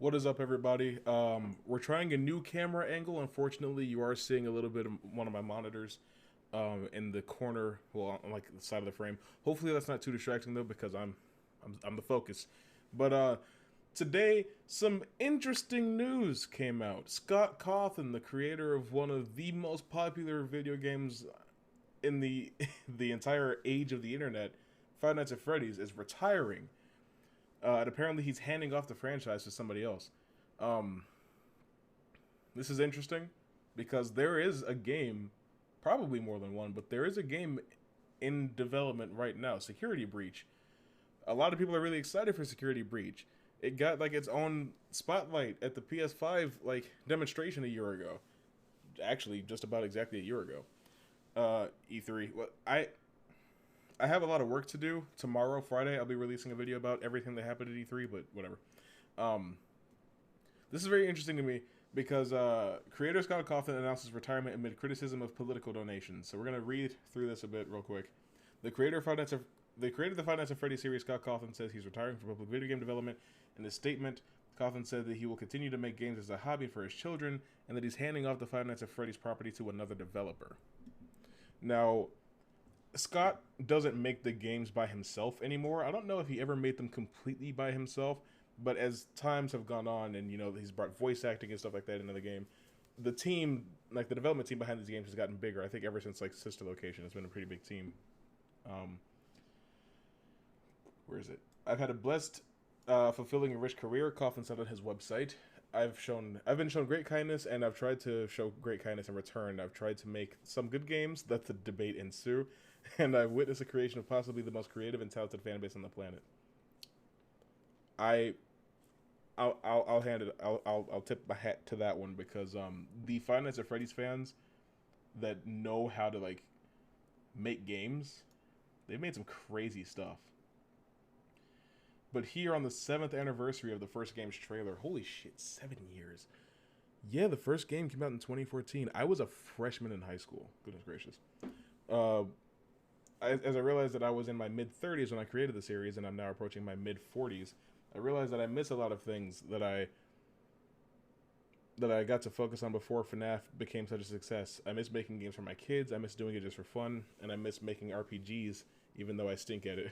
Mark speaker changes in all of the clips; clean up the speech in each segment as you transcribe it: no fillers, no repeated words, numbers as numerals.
Speaker 1: What is up, everybody? We're trying a new camera angle. Unfortunately, you are seeing a little bit of one of my monitors in the corner, well, on like the side of the frame. Hopefully, that's not too distracting though, because I'm the focus. But today, some interesting news came out. Scott Cawthon, the creator of one of the most popular video games in the the entire age of the internet, Five Nights at Freddy's, is retiring. And apparently he's handing off the franchise to somebody else. Um, this is interesting because there is a game, probably more than one, but there is a game in development right now, Security Breach. A lot of people are really excited for Security Breach. It got like its own spotlight at the PS5 like demonstration a year ago. Actually, just about exactly a year ago. E3. Well, I have a lot of work to do. Tomorrow, Friday, I'll be releasing a video about everything that happened at E3, but whatever. Um, this is very interesting to me because creator Scott Kaufman announced his retirement amid criticism of political donations. So we're gonna read through this a bit real quick. The creator of the creator of the Five Nights at Freddy series, Scott Kaufman, says he's retiring from public video game development. In his statement, Kaufman said that he will continue to make games as a hobby for his children, and that he's handing off the Five Nights at Freddy's property to another developer. Now, Scott doesn't make the games by himself anymore. I don't know if he ever made them completely by himself, but as times have gone on and he's brought voice acting and stuff like that into the game, the team, like the development team behind these games, has gotten bigger. I think ever since like Sister Location, it's been a pretty big team. Um, where is it? I've had a blessed, fulfilling and rich career. Kaufman said on his website. I've been shown great kindness, and I've tried to show great kindness in return. I've tried to make some good games. Let the debate ensue, and I've witnessed the creation of possibly the most creative and talented fan base on the planet. I, I'll hand it. I'll tip my hat to that one because the Five Nights at Freddy's fans that know how to like make games, they've made some crazy stuff. But here on the 7th anniversary of the first game's trailer, holy shit, 7 years. Yeah, the first game came out in 2014. I was a freshman in high school. Goodness gracious. Uh, as I realized that I was in my mid 30s when I created the series, and I'm now approaching my mid 40s, I realized that I miss a lot of things that I got to focus on before Fnaf became such a success. I miss making games for my kids. I miss doing it just for fun, and I miss making RPGs, even though I stink at it.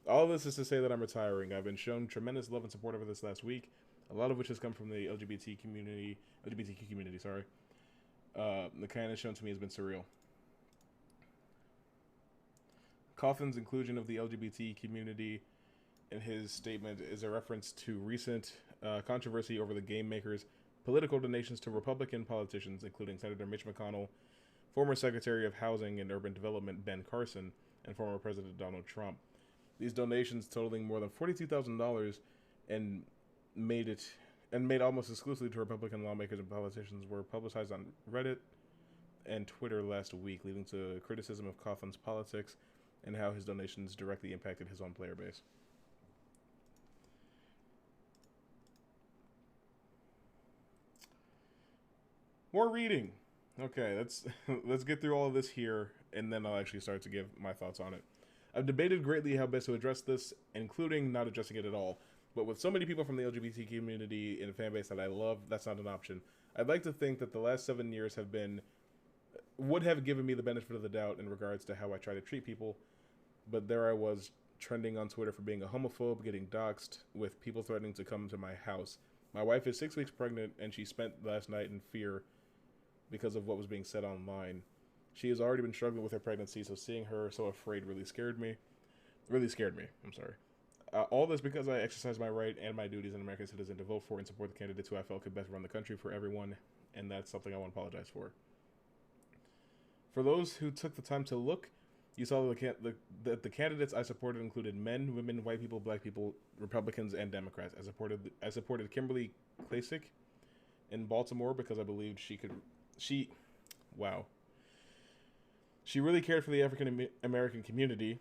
Speaker 1: All of this is to say that I'm retiring. I've been shown tremendous love and support over this last week, a lot of which has come from the LGBTQ community. Sorry, the kindness shown to me has been surreal. Cawthon's inclusion of the LGBT community in his statement is a reference to recent controversy over the game makers' political donations to Republican politicians, including Senator Mitch McConnell, former Secretary of Housing and Urban Development Ben Carson, and former President Donald Trump. These donations, totaling more than $42,000, and made almost exclusively to Republican lawmakers and politicians, were publicized on Reddit and Twitter last week, leading to criticism of Cawthon's politics and how his donations directly impacted his own player base. More reading. Okay, let's get through all of this here, and then I'll actually start to give my thoughts on it. I've debated greatly how best to address this, including not addressing it at all. But with so many people from the LGBT community and fan base that I love, that's not an option. I'd like to think that the last 7 years would have given me the benefit of the doubt in regards to how I try to treat people, but there I was trending on Twitter for being a homophobe, getting doxxed, with people threatening to come to my house. My wife is 6 weeks pregnant, and she spent last night in fear because of what was being said online. She has already been struggling with her pregnancy, so seeing her so afraid really scared me. Really scared me. I'm sorry. All this because I exercise my right and my duties as an American citizen to vote for and support the candidates who I felt could best run the country for everyone, and that's something I want to apologize for. For those who took the time to look, you saw that the candidates I supported included men, women, white people, black people, Republicans, and Democrats. I supported Kimberly Klacik in Baltimore because I believed wow. She really cared for the African American community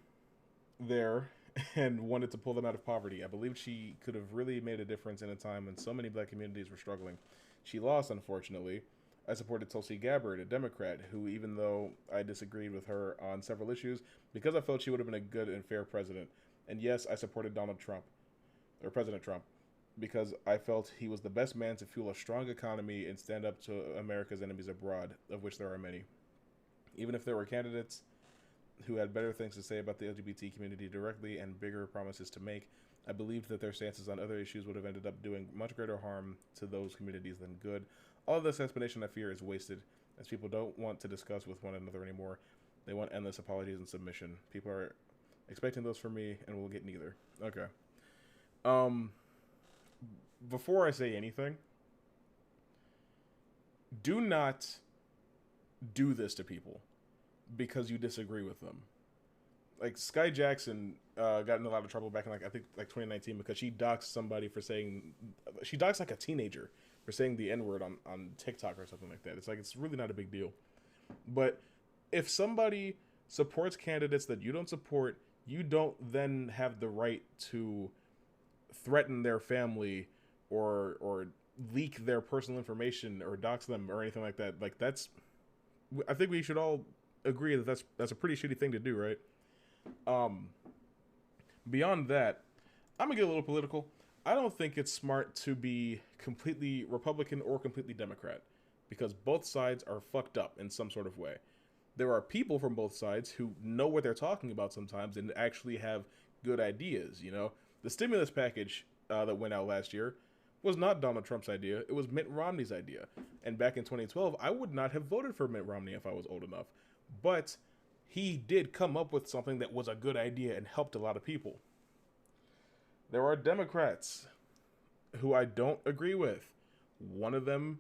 Speaker 1: there and wanted to pull them out of poverty. I believed she could have really made a difference in a time when so many black communities were struggling. She lost, unfortunately. I supported Tulsi Gabbard, a Democrat, who, even though I disagreed with her on several issues, because I felt she would have been a good and fair president. And yes, I supported Donald Trump, or President Trump. because I felt he was the best man to fuel a strong economy and stand up to America's enemies abroad, of which there are many. Even if there were candidates who had better things to say about the LGBT community directly and bigger promises to make, I believed that their stances on other issues would have ended up doing much greater harm to those communities than good. All of this explanation, I fear, is wasted, as people don't want to discuss with one another anymore. They want endless apologies and submission. People are expecting those from me, and will get neither. Okay. Before I say anything, do not do this to people because you disagree with them. Like Sky Jackson got in a lot of trouble back in I think 2019 because she doxed somebody for saying, she doxed like a teenager for saying the N-word on TikTok or something like that. It's like, it's really not a big deal. But if somebody supports candidates that you don't support, you don't then have the right to threaten their family or leak their personal information or dox them or anything like that. Like that's, I think we should all agree that that's a pretty shitty thing to do, right? Beyond that, I'm gonna get a little political. I don't think it's smart to be completely Republican or completely Democrat because both sides are fucked up in some sort of way. There are people from both sides who know what they're talking about sometimes and actually have good ideas, you know? The stimulus package that went out last year was not Donald Trump's idea. It was Mitt Romney's idea. And back in 2012, I would not have voted for Mitt Romney if I was old enough. But he did come up with something that was a good idea and helped a lot of people. There are Democrats who I don't agree with. One of them,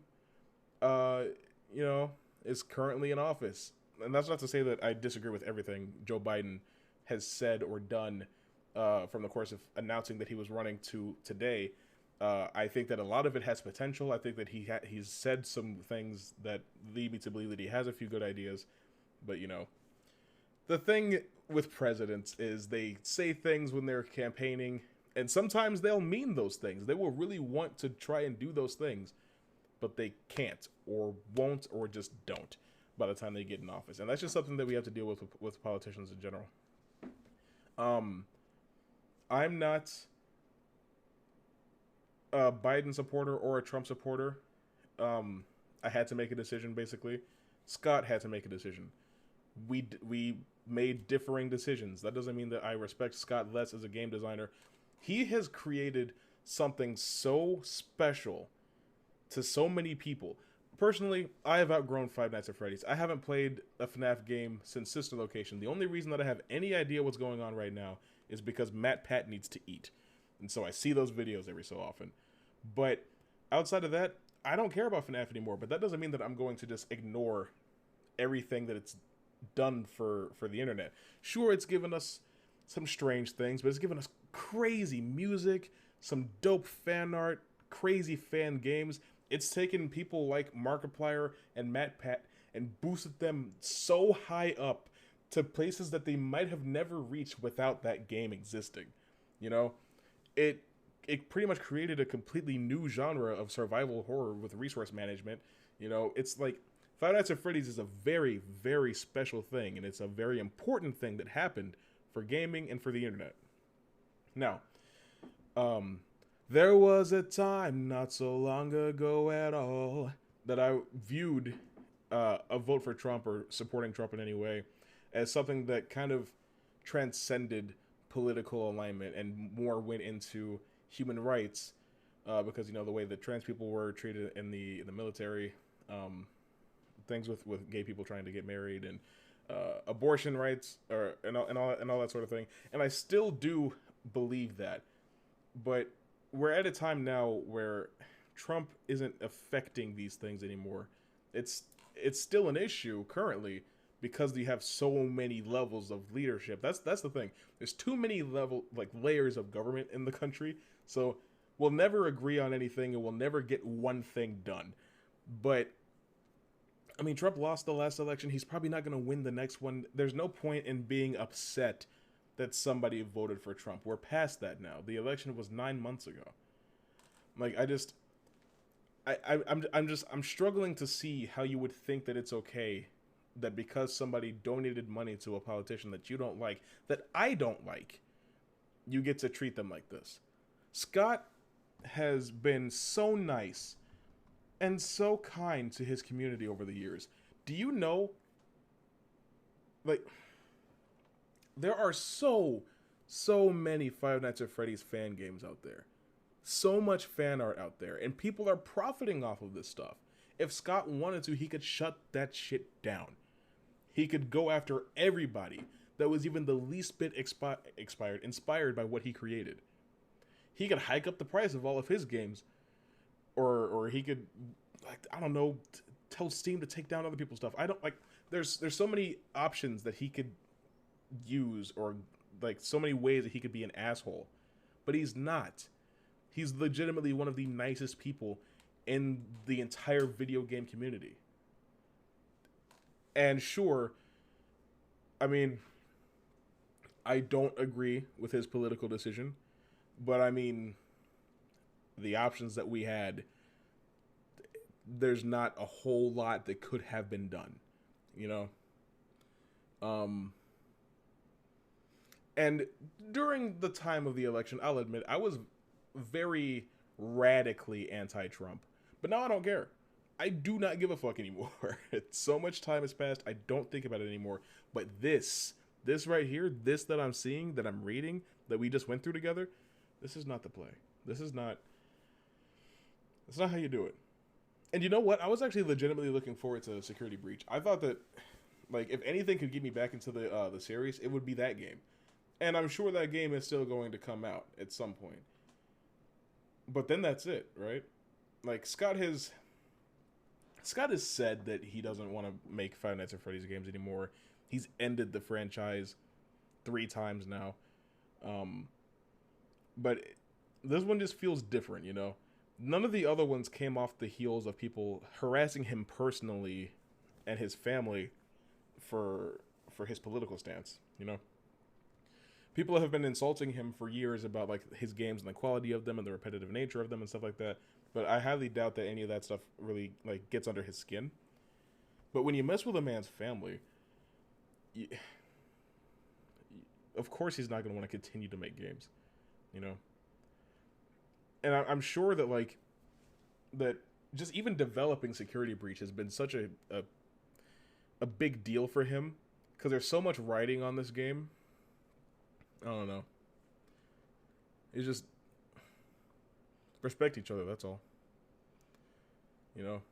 Speaker 1: is currently in office. And that's not to say that I disagree with everything Joe Biden has said or done from the course of announcing that he was running to today. I think that a lot of it has potential. I think that he's said some things that lead me to believe that he has a few good ideas. But, the thing with presidents is they say things when they're campaigning, and sometimes they'll mean those things. They will really want to try and do those things, but they can't or won't or just don't by the time they get in office. And that's just something that we have to deal with politicians in general. I'm not a Biden supporter or a Trump supporter. I had to make a decision, basically. Scott had to make a decision. We made differing decisions. That doesn't mean that I respect Scott less as a game designer. He has created something so special to so many people. Personally, I have outgrown Five Nights at Freddy's. I haven't played a Fnaf game since Sister Location. The only reason that I have any idea what's going on right now is because Matt Pat needs to eat. And so I see those videos every so often. But outside of that, I don't care about FNAF anymore. But that doesn't mean that I'm going to just ignore everything that it's done for the internet. Sure, it's given us some strange things, but it's given us crazy music, some dope fan art, crazy fan games. It's taken people like Markiplier and Matt Pat and boosted them so high up to places that they might have never reached without that game existing. It pretty much created a completely new genre of survival horror with resource management. It's like Five Nights at Freddy's is a very, very special thing, and it's a very important thing that happened for gaming and for the internet. Now, there was a time not so long ago at all that I viewed a vote for Trump or supporting Trump in any way as something that kind of transcended political alignment and more went into human rights because, the way that trans people were treated in the military, things with gay people trying to get married and abortion rights and all that sort of thing. And I still do believe that. But we're at a time now where Trump isn't affecting these things anymore. It's still an issue currently because you have so many levels of leadership. That's the thing. There's too many layers of government in the country. So we'll never agree on anything and we'll never get one thing done. But I mean, Trump lost the last election. He's probably not going to win the next one. There's no point in being upset that somebody voted for Trump. We're past that now. The election was 9 months ago. I'm struggling to see how you would think that it's okay that because somebody donated money to a politician that you don't like, that I don't like, you get to treat them like this. Scott has been so nice and so kind to his community over the years. Do you know, like, there are so many Five Nights at Freddy's fan games out there. So much fan art out there, and people are profiting off of this stuff. If Scott wanted to, he could shut that shit down. He could go after everybody that was even the least bit inspired by what he created. He could hike up the price of all of his games, or he could, like, I don't know, tell Steam to take down other people's stuff. I don't like. There's so many options that he could use, or like so many ways that he could be an asshole, but he's not. He's legitimately one of the nicest people in the entire video game community. And sure, I mean, I don't agree with his political decision, but I mean, the options that we had, there's not a whole lot that could have been done, you know? And during the time of the election, I'll admit, I was very radically anti-Trump. But now I don't care. I do not give a fuck anymore. So much time has passed, I don't think about it anymore. But this right here, this that I'm seeing, that I'm reading, that we just went through together, this is not the play. That's not how you do it. And you know what? I was actually legitimately looking forward to Security Breach. I thought that, like, if anything could get me back into the series, it would be that game. And I'm sure that game is still going to come out at some point. But then that's it, right? Like, Scott has said that he doesn't want to make Five Nights at Freddy's games anymore. He's ended the franchise 3 times now. But this one just feels different, you know? None of the other ones came off the heels of people harassing him personally and his family for his political stance, you know? People have been insulting him for years about, like, his games and the quality of them and the repetitive nature of them and stuff like that. But I highly doubt that any of that stuff really, like, gets under his skin. But when you mess with a man's family, of course he's not going to want to continue to make games, you know? And I'm sure that, like, that just even developing Security Breach has been such a big deal for him, because there's so much writing on this game. I don't know. It's just respect each other, that's all. You know?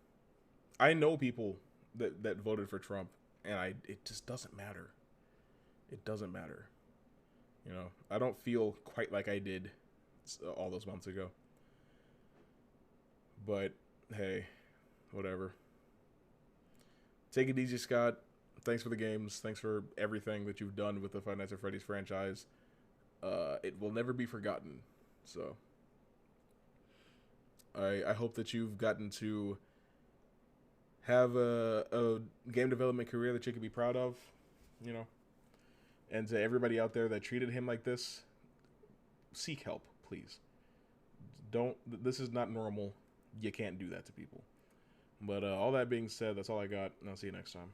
Speaker 1: I know people that voted for Trump, and it just doesn't matter. It doesn't matter. You know? I don't feel quite like I did all those months ago. But hey, whatever. Take it easy, Scott. Thanks for the games. Thanks for everything that you've done with the Five Nights at Freddy's franchise. It will never be forgotten. So I hope that you've gotten to have a game development career that you can be proud of, you know. And to everybody out there that treated him like this, seek help, please. This is not normal. You can't do that to people. But all that being said, that's all I got, and I'll see you next time.